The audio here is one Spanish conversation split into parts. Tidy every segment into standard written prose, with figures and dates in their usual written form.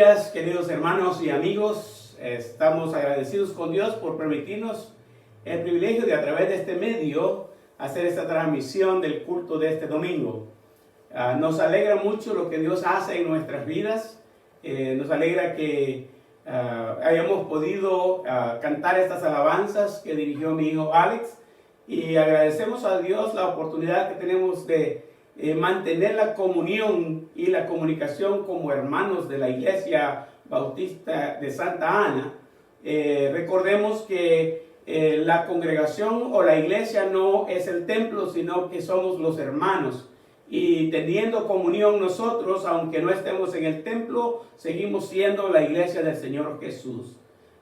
Días, queridos hermanos y amigos, estamos agradecidos con Dios por permitirnos el privilegio de a través de este medio hacer esta transmisión del culto de este domingo. Nos alegra mucho lo que Dios hace en nuestras vidas, nos alegra que hayamos podido cantar estas alabanzas que dirigió mi hijo Alex, y agradecemos a Dios la oportunidad que tenemos de mantener la comunión y la comunicación como hermanos de la Iglesia Bautista de Santa Ana. Recordemos que la congregación o la iglesia no es el templo, sino que somos los hermanos. Y teniendo comunión nosotros, aunque no estemos en el templo, seguimos siendo la iglesia del Señor Jesús.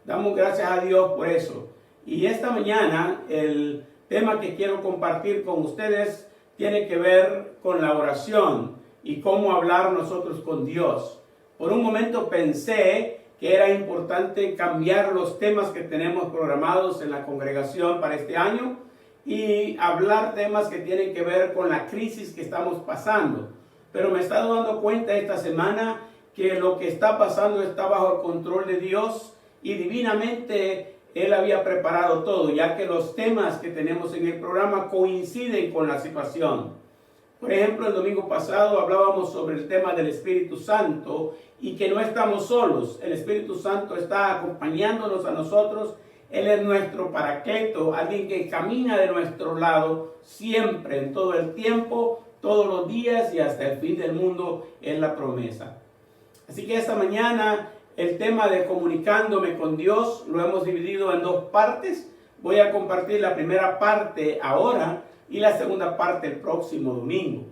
Damos gracias a Dios por eso. Y esta mañana el tema que quiero compartir con ustedes tiene que ver con la oración y cómo hablar nosotros con Dios. Por un momento pensé que era importante cambiar los temas que tenemos programados en la congregación para este año y hablar temas que tienen que ver con la crisis que estamos pasando. Pero me he estado dando cuenta esta semana que lo que está pasando está bajo el control de Dios y divinamente Él había preparado todo, ya que los temas que tenemos en el programa coinciden con la situación. Por ejemplo, el domingo pasado hablábamos sobre el tema del Espíritu Santo y que no estamos solos. El Espíritu Santo está acompañándonos a nosotros. Él es nuestro paracleto, alguien que camina de nuestro lado siempre, en todo el tiempo, todos los días y hasta el fin del mundo, es la promesa. Así que esta mañana el tema de comunicándome con Dios lo hemos dividido en dos partes. Voy a compartir la primera parte ahora y la segunda parte el próximo domingo.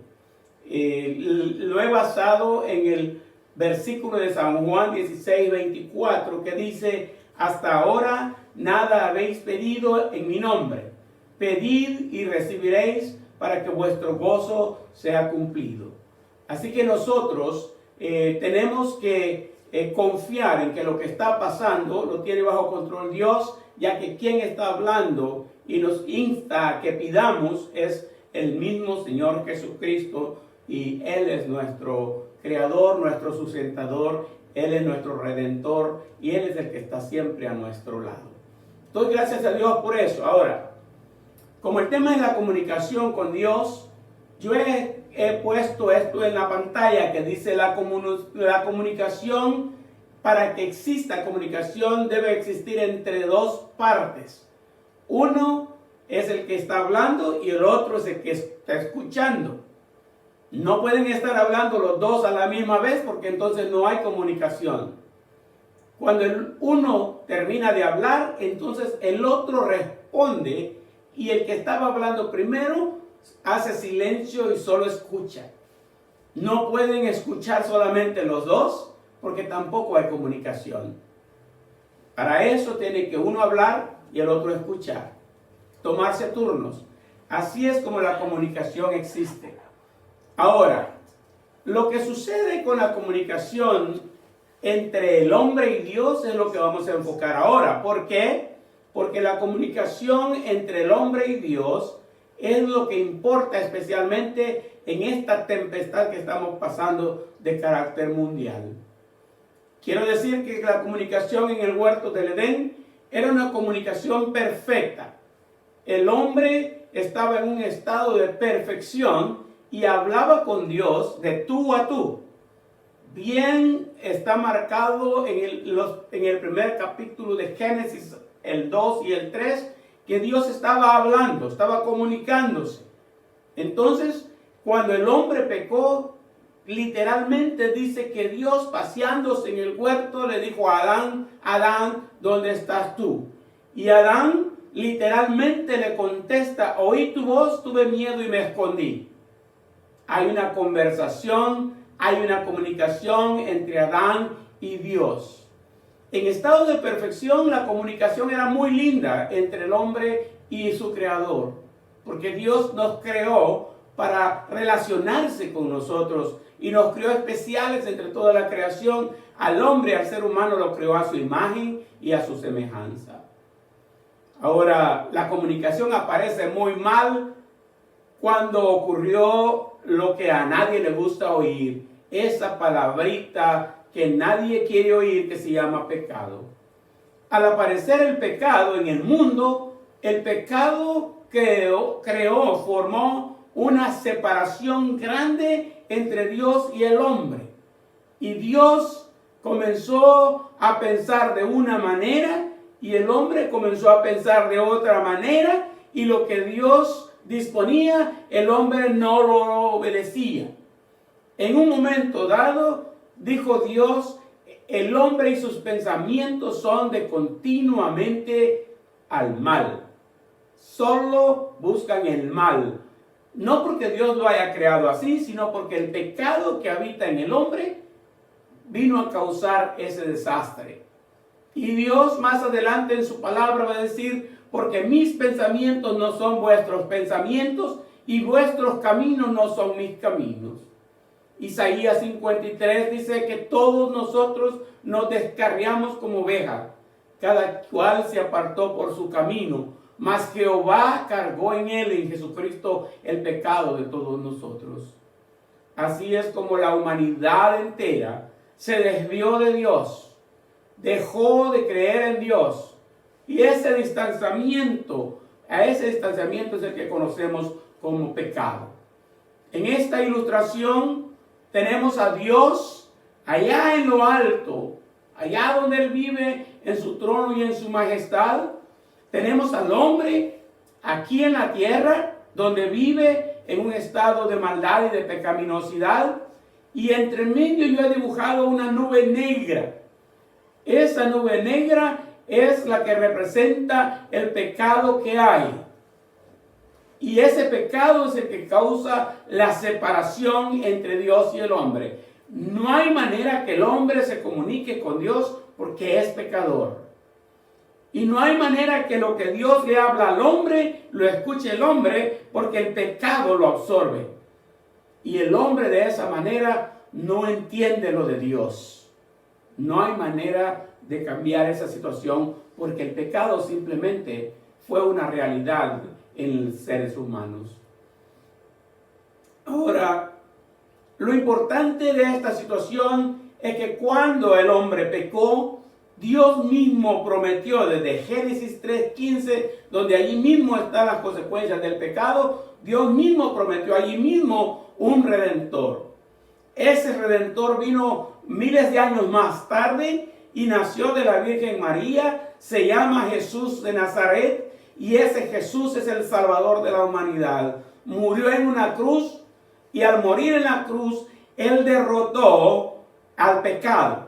Lo he basado en el versículo de San Juan 16:24 que dice: hasta ahora nada habéis pedido en mi nombre. Pedid y recibiréis para que vuestro gozo sea cumplido. Así que nosotros tenemos que confiar en que lo que está pasando lo tiene bajo control Dios, ya que quien está hablando y nos insta a que pidamos es el mismo Señor Jesucristo, y Él es nuestro creador, nuestro sustentador, Él es nuestro redentor y Él es el que está siempre a nuestro lado. Doy gracias a Dios por eso. Ahora, como el tema es la comunicación con Dios, yo he puesto esto en la pantalla que dice la comunicación. Para que exista comunicación debe existir entre dos partes. Uno es el que está hablando y el otro es el que está escuchando. No pueden estar hablando los dos a la misma vez, porque entonces no hay comunicación. Cuando el uno termina de hablar, entonces el otro responde, y el que estaba hablando primero hace silencio y solo escucha. No pueden escuchar solamente los dos, porque tampoco hay comunicación. Para eso tiene que uno hablar y el otro escuchar. Tomarse turnos. Así es como la comunicación existe. Ahora, lo que sucede con la comunicación entre el hombre y Dios es lo que vamos a enfocar ahora. ¿Por qué? Porque la comunicación entre el hombre y Dios es lo que importa, especialmente en esta tempestad que estamos pasando de carácter mundial. Quiero decir que la comunicación en el huerto del Edén era una comunicación perfecta. El hombre estaba en un estado de perfección y hablaba con Dios de tú a tú. Bien está marcado en el primer capítulo de Génesis, el 2 y el 3, que Dios estaba hablando, estaba comunicándose. Entonces, cuando el hombre pecó, literalmente dice que Dios, paseándose en el huerto, le dijo a Adán: Adán, ¿dónde estás tú? Y Adán literalmente le contesta: oí tu voz, tuve miedo y me escondí. Hay una conversación, hay una comunicación entre Adán y Dios. En estado de perfección, la comunicación era muy linda entre el hombre y su creador, porque Dios nos creó para relacionarse con nosotros y nos creó especiales entre toda la creación. Al hombre, al ser humano, lo creó a su imagen y a su semejanza. Ahora, la comunicación aparece muy mal cuando ocurrió lo que a nadie le gusta oír, esa palabrita que nadie quiere oír, que se llama pecado. Al aparecer el pecado en el mundo, el pecado formó una separación grande entre Dios y el hombre. Y Dios comenzó a pensar de una manera y el hombre comenzó a pensar de otra manera, y lo que Dios disponía, el hombre no lo obedecía. En un momento dado, dijo Dios, el hombre y sus pensamientos son de continuamente al mal. Solo buscan el mal. No porque Dios lo haya creado así, sino porque el pecado que habita en el hombre vino a causar ese desastre. Y Dios más adelante en su palabra va a decir, porque mis pensamientos no son vuestros pensamientos y vuestros caminos no son mis caminos. Isaías 53 dice que todos nosotros nos descarriamos como ovejas, cada cual se apartó por su camino, mas Jehová cargó en él, en Jesucristo, el pecado de todos nosotros. Así es como la humanidad entera se desvió de Dios, dejó de creer en Dios, y a ese distanciamiento es el que conocemos como pecado. En esta ilustración tenemos a Dios allá en lo alto, allá donde Él vive en su trono y en su majestad. Tenemos al hombre aquí en la tierra, donde vive en un estado de maldad y de pecaminosidad, y entre medio yo he dibujado una nube negra. Esa nube negra es la que representa el pecado que hay. Y ese pecado es el que causa la separación entre Dios y el hombre. No hay manera que el hombre se comunique con Dios porque es pecador. Y no hay manera que lo que Dios le habla al hombre lo escuche el hombre, porque el pecado lo absorbe. Y el hombre de esa manera no entiende lo de Dios. No hay manera de cambiar esa situación, porque el pecado simplemente fue una realidad en los seres humanos. Ahora, lo importante de esta situación es que cuando el hombre pecó, Dios mismo prometió desde Génesis 3:15, donde allí mismo están las consecuencias del pecado, Dios mismo prometió allí mismo un redentor. Ese redentor vino miles de años más tarde y nació de la Virgen María. Se llama Jesús de Nazaret, y ese Jesús es el Salvador de la humanidad. Murió en una cruz, y al morir en la cruz, Él derrotó al pecado.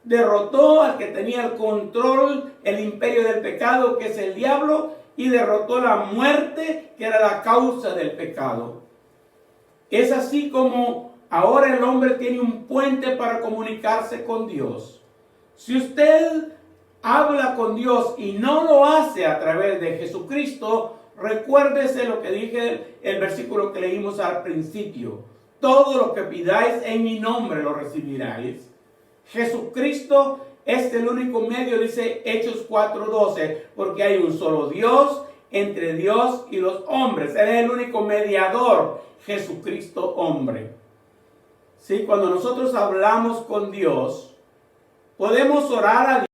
Derrotó al que tenía el control, el imperio del pecado, que es el diablo, y derrotó la muerte, que era la causa del pecado. Es así como ahora el hombre tiene un puente para comunicarse con Dios. Si usted habla con Dios y no lo hace a través de Jesucristo, recuérdese lo que dije, el versículo que leímos al principio. Todo lo que pidáis en mi nombre lo recibiráis. Jesucristo es el único medio, dice Hechos 4:12, porque hay un solo Dios entre Dios y los hombres. Él es el único mediador, Jesucristo hombre. Sí, cuando nosotros hablamos con Dios, podemos orar a Dios